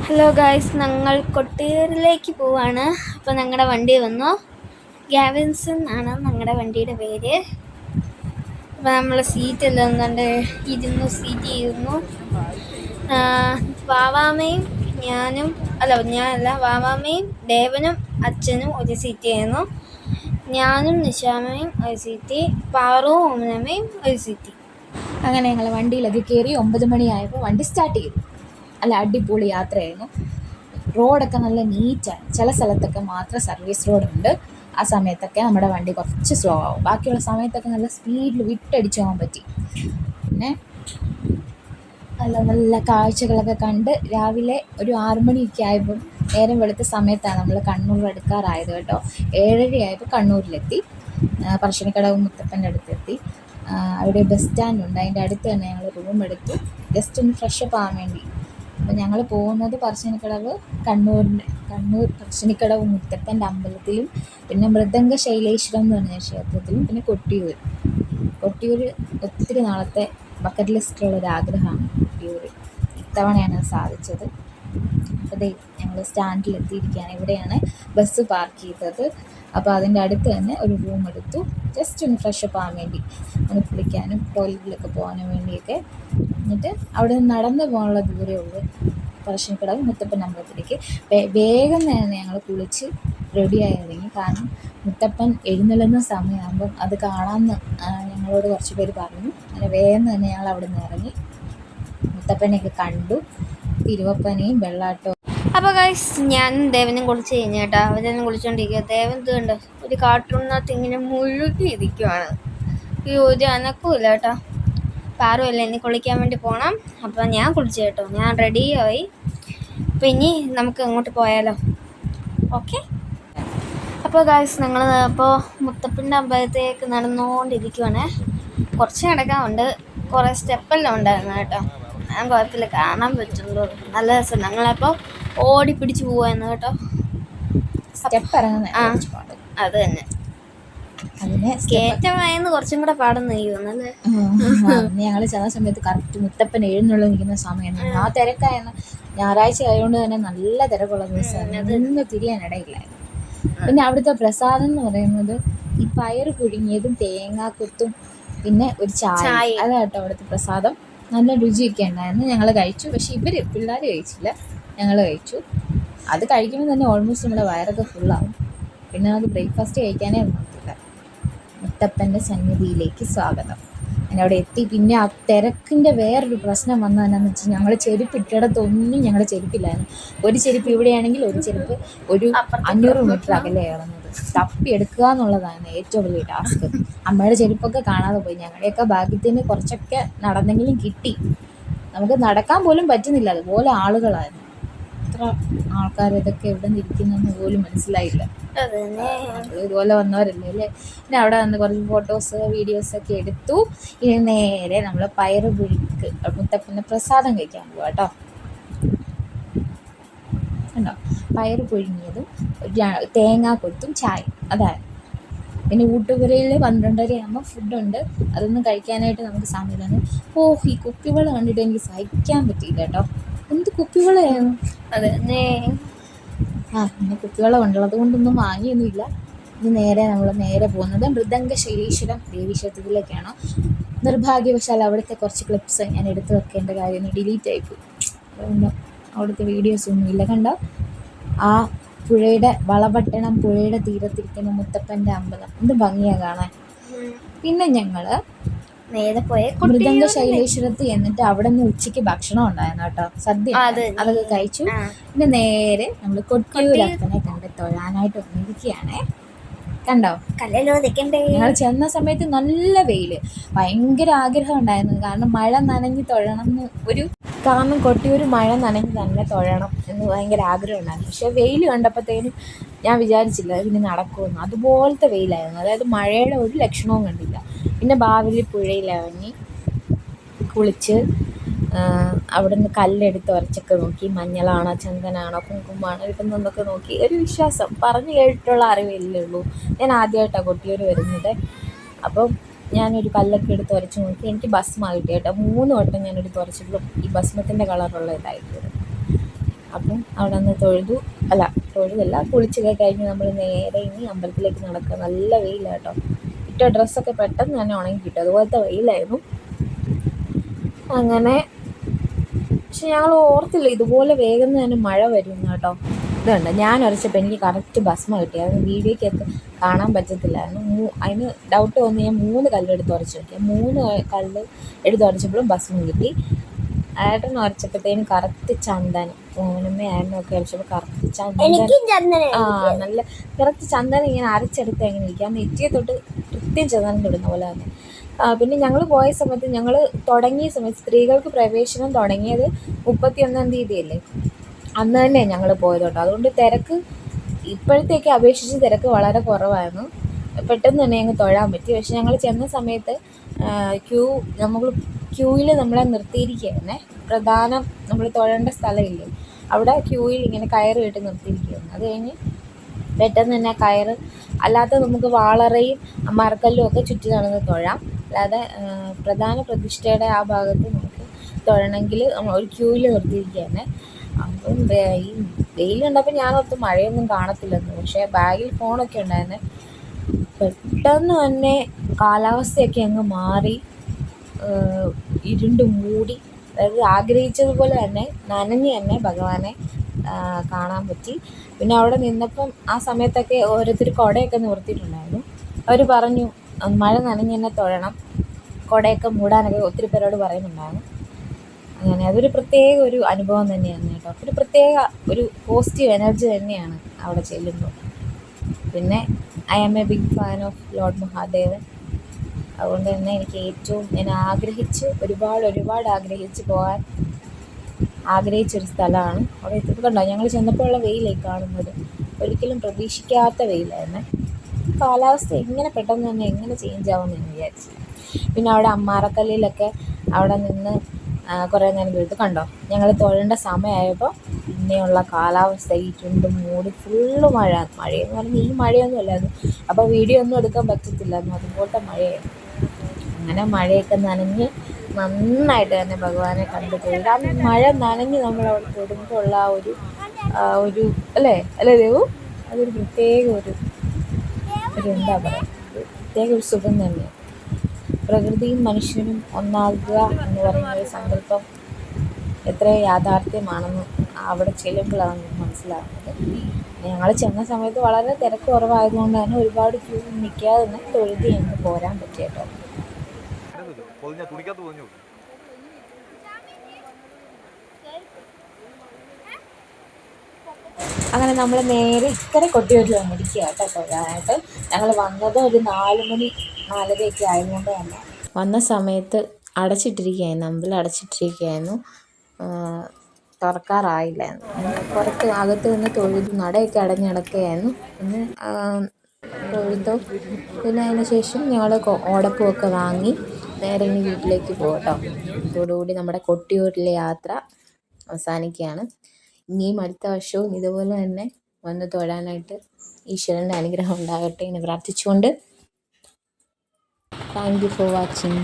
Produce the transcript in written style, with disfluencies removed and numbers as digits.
Hello guys, ഞങ്ങൾ കൊട്ടിയൂരിലേക്ക് പോവാണ്. അപ്പോൾ ഞങ്ങളുടെ വണ്ടി വന്നു. ഗ്യാവിൻസൺ ആണ് ഞങ്ങളുടെ വണ്ടിയുടെ പേര്. അപ്പോൾ നമ്മൾ സീറ്റ് എല്ലാം ഇരുന്നു. വാവാമയും വാവാമയും ദേവനും അച്ഛനും ഒരു സീറ്റ് ചെയ്യുന്നു. ഞാനും നിശാമയും ഒരു സീറ്റ്, പാറുവും ഓമനമ്മയും ഒരു സീറ്റ്. അങ്ങനെ ഞങ്ങൾ വണ്ടിയിലൊക്കെ കയറി 9 മണിയായപ്പോൾ വണ്ടി സ്റ്റാർട്ട് ചെയ്തു. നല്ല അടിപൊളി യാത്രയായിരുന്നു. റോഡൊക്കെ നല്ല നീറ്റാണ്. ചില സ്ഥലത്തൊക്കെ മാത്രം സർവീസ് റോഡുണ്ട്. ആ സമയത്തൊക്കെ നമ്മുടെ വണ്ടി കുറച്ച് സ്ലോ ആവും. ബാക്കിയുള്ള സമയത്തൊക്കെ നല്ല സ്പീഡിൽ വിട്ടടിച്ച് പോകാൻ പറ്റി. പിന്നെ നല്ല നല്ല കാഴ്ചകളൊക്കെ കണ്ട് രാവിലെ ഒരു 6 മണിയൊക്കെ ആയപ്പോൾ, നേരം വെളുത്ത സമയത്താണ് നമ്മൾ കണ്ണൂർ എടുക്കാറായത് കേട്ടോ. 7:30 ആയപ്പോൾ കണ്ണൂരിലെത്തി. പറശ്ശിനിക്കടവ് മുത്തപ്പൻ്റെ അടുത്തെത്തി. അവിടെ ബസ് സ്റ്റാൻഡുണ്ട്, അതിൻ്റെ അടുത്ത് തന്നെ ഞങ്ങൾ റൂം എടുത്തു, ജസ്റ്റ് ഒന്ന് ഫ്രഷപ്പ് ആവാൻ വേണ്ടി. അപ്പോൾ ഞങ്ങൾ പോകുന്നത് കണ്ണൂർ പറശ്ശിനിക്കടവ് മുത്തപ്പൻ്റെ അമ്പലത്തിലും, പിന്നെ മൃദംഗ ശൈലേശ്വരം എന്ന് പറഞ്ഞ ക്ഷേത്രത്തിലും, പിന്നെ കൊട്ടിയൂർ ഒത്തിരി നാളത്തെ ബക്കറ്റ് ലിസ്റ്റിലുള്ളൊരാഗ്രഹമാണ്. കൊട്ടിയൂർ ഇത്തവണയാണ് സാധിച്ചത്. അപ്പോൾ ഞങ്ങൾ സ്റ്റാൻഡിലെത്തിയിരിക്കുകയാണ്. ഇവിടെയാണ് ബസ് പാർക്ക് ചെയ്തത്. അപ്പോൾ അതിൻ്റെ അടുത്ത് തന്നെ ഒരു റൂം എടുത്തു, ജസ്റ്റ് ഒന്ന് ഫ്രഷപ്പ് ആവാൻ വേണ്ടി, ഒന്ന് കുളിക്കാനും ടോയ്ലറ്റിലൊക്കെ പോകാനും വേണ്ടിയൊക്കെ. എന്നിട്ട് അവിടെ നിന്ന് നടന്നു പോകാനുള്ള ദൂരമേ ഉള്ളൂ പറശ്ശിനിക്കടവ് മുത്തപ്പൻ അമ്പലത്തിലേക്ക്. വേഗം തന്നെ ഞങ്ങൾ കുളിച്ച് റെഡിയായി ഇറങ്ങി. കാരണം മുത്തപ്പൻ എഴുന്നള്ളുന്ന സമയമാകുമ്പം അത് കാണാമെന്ന് ഞങ്ങളോട് കുറച്ച് പേര് പറഞ്ഞു. അങ്ങനെ വേഗം തന്നെ ഞങ്ങൾ അവിടെ നിന്ന് ഇറങ്ങി മുത്തപ്പനെയൊക്കെ കണ്ടു. തിരുവപ്പനെയും വെള്ളാട്ടവും. അപ്പോൾ ഗൈസ്, ഞാനും ദേവനും കുളിച്ച് കഴിഞ്ഞു കേട്ടോ. അവരൊന്നും കുളിച്ചോണ്ടിരിക്കുക. ദേവൻ ഇതുണ്ട് ഒരു കാർട്ടൂണിനകത്ത് ഇങ്ങനെ മുഴുകി ഇരിക്കുവാണ്. ഈ ഒരു അനക്കമില്ല കേട്ടോ. പാറുമല്ല, ഇനി കുളിക്കാൻ വേണ്ടി പോകണം. അപ്പോൾ ഞാൻ കുളിച്ചു കേട്ടോ, ഞാൻ റെഡിയായി. അപ്പോൾ ഇനി നമുക്ക് അങ്ങോട്ട് പോയാലോ? ഓക്കെ. അപ്പോൾ ഗൈസ്, ഞങ്ങൾ ഇപ്പോൾ മുത്തപ്പൻ്റെ അമ്പലത്തേക്ക് നടന്നുകൊണ്ടിരിക്കുവാണ്. കുറച്ച് നടക്കാറുണ്ട്, കുറേ സ്റ്റെപ്പെല്ലാം ഉണ്ടായിരുന്നു കേട്ടോ. ഞാൻ കുഴപ്പമില്ല, കാണാൻ പറ്റുള്ളൂ. നല്ല രസം. ഞങ്ങളപ്പോൾ ഓടി പിടിച്ച് പോവായിരുന്നു കേട്ടോ. സ്റ്റെപ്പ് ഇറങ്ങുന്ന അത് തന്നെ. അതിന് കയറ്റമായെന്ന് കുറച്ചും കൂടെ പാടുന്ന തോന്നുന്നല്ലേ. ഞങ്ങൾ ചെന്ന സമയത്ത് കറക്റ്റ് മുത്തപ്പൻ എഴുന്നള്ളി നിൽക്കുന്ന സമയമാണ്. ആ തിരക്കായിരുന്നു. ഞായറാഴ്ച ആയതുകൊണ്ട് തന്നെ നല്ല തിരക്കുള്ള ദിവസമായിരുന്നു. നിന്ന് തിരിയാനിടയില്ലായിരുന്നു. പിന്നെ അവിടുത്തെ പ്രസാദം എന്ന് പറയുന്നത് ഈ പയറ് പുഴുങ്ങിയതും തേങ്ങാക്കൊത്തും പിന്നെ ഒരു ചായ. അതാട്ടോ അവിടുത്തെ പ്രസാദം. നല്ല രുചിയൊക്കെ ഉണ്ടായിരുന്നു. ഞങ്ങൾ കഴിച്ചു. പക്ഷേ പിള്ളേർ കഴിച്ചില്ല, ഞങ്ങൾ കഴിച്ചു. അത് കഴിക്കുമ്പോൾ തന്നെ ഓൾമോസ്റ്റ് നമ്മുടെ വയറൊക്കെ ഫുള്ളാവും. പിന്നെ നമുക്ക് ബ്രേക്ക്ഫാസ്റ്റ് കഴിക്കാനേ നോക്കില്ല. മുത്തപ്പൻ്റെ സന്നിധിയിലേക്ക് സ്വാഗതം. അങ്ങനെ അവിടെ എത്തി. പിന്നെ ആ തിരക്കിൻ്റെ വേറൊരു പ്രശ്നം വന്നതെന്നു വെച്ചാൽ, ഞങ്ങൾ ചെരുപ്പ് ഇട്ടിടത്തൊന്നും ഞങ്ങളുടെ ചെരുപ്പില്ലായിരുന്നു. ഒരു ചെരുപ്പ് ഇവിടെയാണെങ്കിൽ ഒരു ചെരുപ്പ് ഒരു 500 മീറ്റർ അകലെ കിടന്നത്. തപ്പി എടുക്കുക എന്നുള്ളതാണ് ഏറ്റവും വലിയ ടാസ്ക്. അമ്മയുടെ ചെരുപ്പൊക്കെ കാണാതെ പോയി. ഞങ്ങളുടെയൊക്കെ ഭാഗ്യത്തിന് കുറച്ചൊക്കെ നടന്നെങ്കിലും കിട്ടി. നമുക്ക് നടക്കാൻ പോലും പറ്റുന്നില്ല, അതുപോലെ ആളുകളായിരുന്നു. എത്ര ആൾക്കാർ ഇതൊക്കെ എവിടെ നിന്ന് ഇരിക്കുന്നതെന്ന് പോലും മനസ്സിലായില്ല. ഇതുപോലെ വന്നവരല്ലേ അല്ലേ. പിന്നെ അവിടെ വന്ന് കുറച്ച് ഫോട്ടോസ് വീഡിയോസൊക്കെ എടുത്തു. ഇനി നേരെ നമ്മൾ പയറ് പുഴുക്ക് മുത്തപ്പൻ്റെ പ്രസാദം കഴിക്കാൻ പോവാം കേട്ടോ. കണ്ടോ, പയറ് പുഴുങ്ങിയതും തേങ്ങാക്കൊത്തും ചായ, അതായത്. പിന്നെ ഊട്ടുപുരയിൽ 12:30 ആകുമ്പോൾ ഫുഡുണ്ട്. അതൊന്നും കഴിക്കാനായിട്ട് നമുക്ക് സമയമാണ്. ഈ കുപ്പിവെള്ളം കണ്ടിട്ട് എനിക്ക് സഹിക്കാൻ പറ്റിയില്ല കേട്ടോ. എന്ത് കുപ്പിവെള്ളമായിരുന്നു അത്. പിന്നെ കുപ്പിവെള്ളം ഉണ്ടല്ലോ, അതുകൊണ്ടൊന്നും വാങ്ങിയൊന്നുമില്ല. ഇനി നമ്മൾ നേരെ പോകുന്നത് മൃദംഗ ശൈലേശ്വരം ദേവീക്ഷേത്രത്തിലേക്കാണ്. നിർഭാഗ്യവശാൽ അവിടുത്തെ കുറച്ച് ക്ലിപ്സ് ഞാൻ എടുത്ത് വെക്കേണ്ട കാര്യം ഡിലീറ്റ് ആയിപ്പോയി. അതുകൊണ്ട് അവിടുത്തെ വീഡിയോസൊന്നും ഇല്ല. കണ്ടോ, ആ പുഴയുടെ വളപട്ടണം പുഴയുടെ തീരത്തിരിക്കുന്ന മുത്തപ്പൻ്റെ അമ്പലം എന്ത് ഭംഗിയാണ് കാണാൻ. പിന്നെ ഞങ്ങൾ നേരെ പോയ മൃദംഗ ശൈലേശ്വരത്ത് എന്നിട്ട് അവിടെ നിന്ന് ഉച്ചയ്ക്ക് ഭക്ഷണം ഉണ്ടായിരുന്നു കേട്ടോ, സദ്യ. അതൊക്കെ കഴിച്ചു. പിന്നെ നേരെ നമ്മൾ കൊട്ടിയൂരപ്പനെ കണ്ട് തൊഴാനായിട്ട് വന്നിരിക്കുകയാണേ. കണ്ടോ, ഞങ്ങൾ ചെന്ന സമയത്ത് നല്ല വെയിൽ. ഭയങ്കര ആഗ്രഹം ഉണ്ടായിരുന്നു, കാരണം മഴ നനഞ്ഞ് തൊഴണം എന്ന് കാരണം കൊട്ടിയൂർ മഴ നനഞ്ഞ് തന്നെ തൊഴണം എന്ന് ഭയങ്കര ആഗ്രഹം ഉണ്ടായിരുന്നു. പക്ഷേ വെയിൽ കണ്ടപ്പോഴത്തേനും ഞാൻ വിചാരിച്ചില്ല ഇതിന് നടക്കുമെന്ന്. അതുപോലത്തെ വെയിലായിരുന്നു. അതായത് മഴയുടെ ഒരു ലക്ഷണവും കണ്ടില്ല. പിന്നെ ബാവലി പുഴയിലിറങ്ങി കുളിച്ച് അവിടെ നിന്ന് കല്ലെടുത്ത് ഉരച്ചൊക്കെ നോക്കി. മഞ്ഞളാണോ ചന്ദനാണോ കുങ്കുമമാണോ കിട്ടുന്നതെന്നൊക്കെ നോക്കി. ഒരു വിശ്വാസം, പറഞ്ഞു കേട്ടിട്ടുള്ള അറിവില്ലേ ഉള്ളൂ. ഞാൻ ആദ്യമായിട്ടാണ് കൊട്ടിയൂർ വരുന്നത്. അപ്പം ഞാനൊരു കല്ലൊക്കെ എടുത്ത് ഉരച്ച് നോക്കി. എനിക്ക് ഭസ്മ കിട്ടി കേട്ടോ. 3 വട്ടം ഞാനെടുത്ത് ഉരച്ചപ്പോഴും ഈ ഭസ്മത്തിൻ്റെ കളറുള്ള ഇതായിട്ട് വരും. അപ്പം അവിടെ നിന്ന് തൊഴുതല്ല കുളിച്ചൊക്കെ കഴിഞ്ഞ് നമ്മൾ നേരെ ഇനി അമ്പലത്തിലേക്ക് നടക്കുക. നല്ല വെയിലാണ് കേട്ടോ. ഇട്ട ഡ്രസ്സൊക്കെ പെട്ടെന്ന് തന്നെ ഉണങ്ങി കിട്ടും, അതുപോലത്തെ വെയിലായിരുന്നു. അങ്ങനെ പക്ഷെ ഞങ്ങൾ ഓർത്തില്ല ഇതുപോലെ വേഗം തന്നെ മഴ വരുന്നു കേട്ടോ. ഇതുണ്ട്, ഞാൻ ഉരച്ചപ്പോൾ എനിക്ക് കറക്റ്റ് ഭസ്മം കിട്ടി. അത് വീഡിയോയ്ക്കകത്ത് കാണാൻ പറ്റത്തില്ലായിരുന്നു. അതിന് ഡൗട്ട് വന്ന് ഞാൻ 3 കല്ലെടുത്ത് ഉരച്ച് നോക്കി. 3 കല്ല് എടുത്ത് ഉരച്ചപ്പോഴും ഭസ്മം കിട്ടി. ഏട്ടൻ ഉരച്ചപ്പോഴത്തേനും കറക്റ്റ് ചന്ദനം, ഏട്ടനൊക്കെ ഉരച്ചപ്പോൾ കറക്റ്റ് ചന്ദനം, നല്ല കറക്റ്റ് ചന്ദനം ഇങ്ങനെ അരച്ചെടുത്ത് എങ്ങനെ ഇരിക്കുക, നെറ്റിയെ തൊട്ട് കൃത്യം ചന്ദനം തൊടുന്ന പോലെ തന്നെ. പിന്നെ ഞങ്ങൾ പോയ സമയത്ത്, ഞങ്ങൾ തുടങ്ങിയ സമയത്ത് സ്ത്രീകൾക്ക് പ്രവേശനം തുടങ്ങിയത് 31-ാം തീയതിയല്ലേ, അന്ന് തന്നെ ഞങ്ങൾ പോയത് കേട്ടോ. അതുകൊണ്ട് തിരക്ക് ഇപ്പോഴത്തേക്ക് അപേക്ഷിച്ച് തിരക്ക് വളരെ കുറവായിരുന്നു. പെട്ടെന്ന് തന്നെ ഞങ്ങൾ തൊഴാൻ പറ്റി. പക്ഷെ ഞങ്ങൾ ചെന്ന സമയത്ത് ക്യൂവിൽ നമ്മളെ നിർത്തിയിരിക്കുകയായിരുന്നേ. പ്രധാനം നമ്മൾ തൊഴേണ്ട സ്ഥലമില്ലേ, അവിടെ ക്യൂവിൽ ഇങ്ങനെ കയറ് കെട്ടി നിർത്തിയിരിക്കുകയായിരുന്നു. അത് കഴിഞ്ഞ് പെട്ടെന്ന് തന്നെ കയറ് അല്ലാത്ത നമുക്ക് വാളറയും മരക്കല്ലും ഒക്കെ ചുറ്റി നടന്ന് തൊഴാം. അല്ലാതെ പ്രധാന പ്രതിഷ്ഠയുടെ ആ ഭാഗത്ത് നമുക്ക് തൊഴണമെങ്കിൽ ഒരു ക്യൂവിൽ നിർത്തിയിരിക്കുകയാണ്. അപ്പം ഈ വെയിൽ കണ്ടപ്പോൾ ഞാനോർത്ത് മഴയൊന്നും കാണത്തില്ലെന്ന്. പക്ഷേ ബാഗിൽ ഫോണൊക്കെ ഉണ്ടായിരുന്നേ. പെട്ടെന്ന് തന്നെ കാലാവസ്ഥയൊക്കെ അങ്ങ് മാറി, ഇരുണ്ട് മൂടി. അതായത് ആഗ്രഹിച്ചതുപോലെ തന്നെ നനഞ്ഞ് തന്നെ ഭഗവാനെ കാണാൻ പറ്റി. പിന്നെ അവിടെ നിന്നപ്പം ആ സമയത്തൊക്കെ ഓരോരുത്തർ കുടയൊക്കെ നിവർത്തിയിട്ടുണ്ടായിരുന്നു. അവർ പറഞ്ഞു മഴ നനഞ്ഞ് തന്നെ തൊഴണം, കുടയൊക്കെ മൂടാനൊക്കെ ഒത്തിരി പേരോട് പറയുന്നുണ്ടായിരുന്നു. അങ്ങനെ അതൊരു പ്രത്യേക ഒരു അനുഭവം തന്നെയാണ് കേട്ടോ. ഒരു പ്രത്യേക ഒരു പോസിറ്റീവ് എനർജി തന്നെയാണ് അവിടെ ചെല്ലുമ്പോൾ. പിന്നെ I am a big fan of lord Mahadevan. അതുകൊണ്ട് തന്നെ എനിക്ക് ഞാൻ ഒരുപാട് ആഗ്രഹിച്ച് പോകാൻ ആഗ്രഹിച്ചൊരു സ്ഥലമാണ്. അവിടെ എത്തിക്കണ്ടോ, ഞങ്ങൾ ചെന്നപ്പോഴുള്ള വെയിലേക്ക് കാണുന്നത് ഒരിക്കലും പ്രതീക്ഷിക്കാത്ത വെയിലായിരുന്നു. കാലാവസ്ഥ എങ്ങനെ പെട്ടെന്ന് തന്നെ എങ്ങനെ ചേഞ്ച് ആവുമെന്ന് ഞാൻ വിചാരിച്ചു. പിന്നെ അവിടെ അമ്മാറക്കല്ലിലൊക്കെ അവിടെ നിന്ന് കുറേ നേരം എടുത്ത് കണ്ടോ. ഞങ്ങൾ തൊഴേണ്ട സമയമായപ്പോൾ പിന്നെയുള്ള കാലാവസ്ഥ ഇരുണ്ട് മൂടി ഫുള്ള് മഴയെന്ന് പറഞ്ഞാൽ ഈ മഴയൊന്നും അല്ലായിരുന്നു. അപ്പോൾ വീഡിയോ ഒന്നും എടുക്കാൻ പറ്റത്തില്ലായിരുന്നു, അതുപോലത്തെ മഴയായിരുന്നു. അങ്ങനെ മഴയൊക്കെ നനഞ്ഞ് നന്നായിട്ട് തന്നെ ഭഗവാനെ കണ്ടു തൊഴുക. ആ മഴ നനഞ്ഞ് നമ്മളവിടെ തൊടുമ്പോൾ ഉള്ള ഒരു അല്ലേ ദേവു, അതൊരു പ്രത്യേക ഒരു എന്താ പറയുക, പ്രത്യേക ഒരു സുഖം തന്നെയാണ്. പ്രകൃതിയും മനുഷ്യനും ഒന്നാകുക എന്ന് പറയുന്ന ഒരു സങ്കല്പം എത്ര യാഥാർത്ഥ്യമാണെന്ന് അവിടെ ചെല്ലുമ്പോഴാണ് നമുക്ക് മനസ്സിലാകുന്നത്. ഞങ്ങൾ ചെന്ന സമയത്ത് വളരെ തിരക്ക് കുറവായതുകൊണ്ട് തന്നെ ഒരുപാട് ക്യൂ നിൽക്കാതെ തന്നെ തൊഴുതി ഞങ്ങൾക്ക് പോരാൻ പറ്റി കേട്ടോ. അങ്ങനെ നമ്മൾ നേരെ ഇക്കരെ കൊട്ടിയൂരിൽ വന്നിരിക്കുക കേട്ടോ തൊഴാനായിട്ട്. ഞങ്ങൾ വന്നത് ഒരു 4 മണി 4:30 ആയതുകൊണ്ട് തന്നെ വന്ന സമയത്ത് അടച്ചിട്ടിരിക്കുകയായിരുന്നു, അമ്പലം അടച്ചിട്ടിരിക്കുകയായിരുന്നു, തുറക്കാറായില്ലായിരുന്നു. പുറത്ത് അകത്ത് നിന്ന് തൊഴുതു, നടയൊക്കെ അടഞ്ഞ് കിടക്കുകയായിരുന്നു. പിന്നെ തൊഴുതു. പിന്നെ അതിന് ശേഷം ഞങ്ങൾ ഓടപ്പൂവൊക്കെ വാങ്ങി നേരെ ഇനി വീട്ടിലേക്ക് പോകട്ടോ. ഇതോടുകൂടി നമ്മുടെ കൊട്ടിയൂരിലെ യാത്ര അവസാനിക്കുകയാണ്. ഇനിയും അടുത്ത വർഷവും ഇതുപോലെ തന്നെ വന്ന് തൊഴാനായിട്ട് ഈശ്വരൻ്റെ അനുഗ്രഹം ഉണ്ടാകട്ടെ എന്ന് പ്രാർത്ഥിച്ചുകൊണ്ട് താങ്ക് യു ഫോർ വാച്ചിങ്.